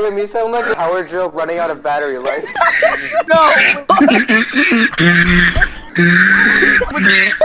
Liam, you sound like a power drill running out of battery life. No! Liam, what the hell?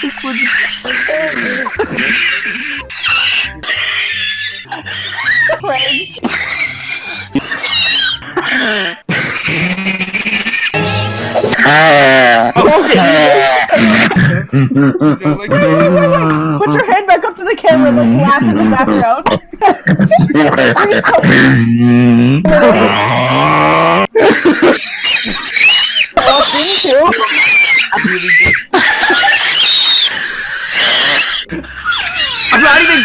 This was oh shit! Put your head back up to the camera and like laugh in the background. I'm not even.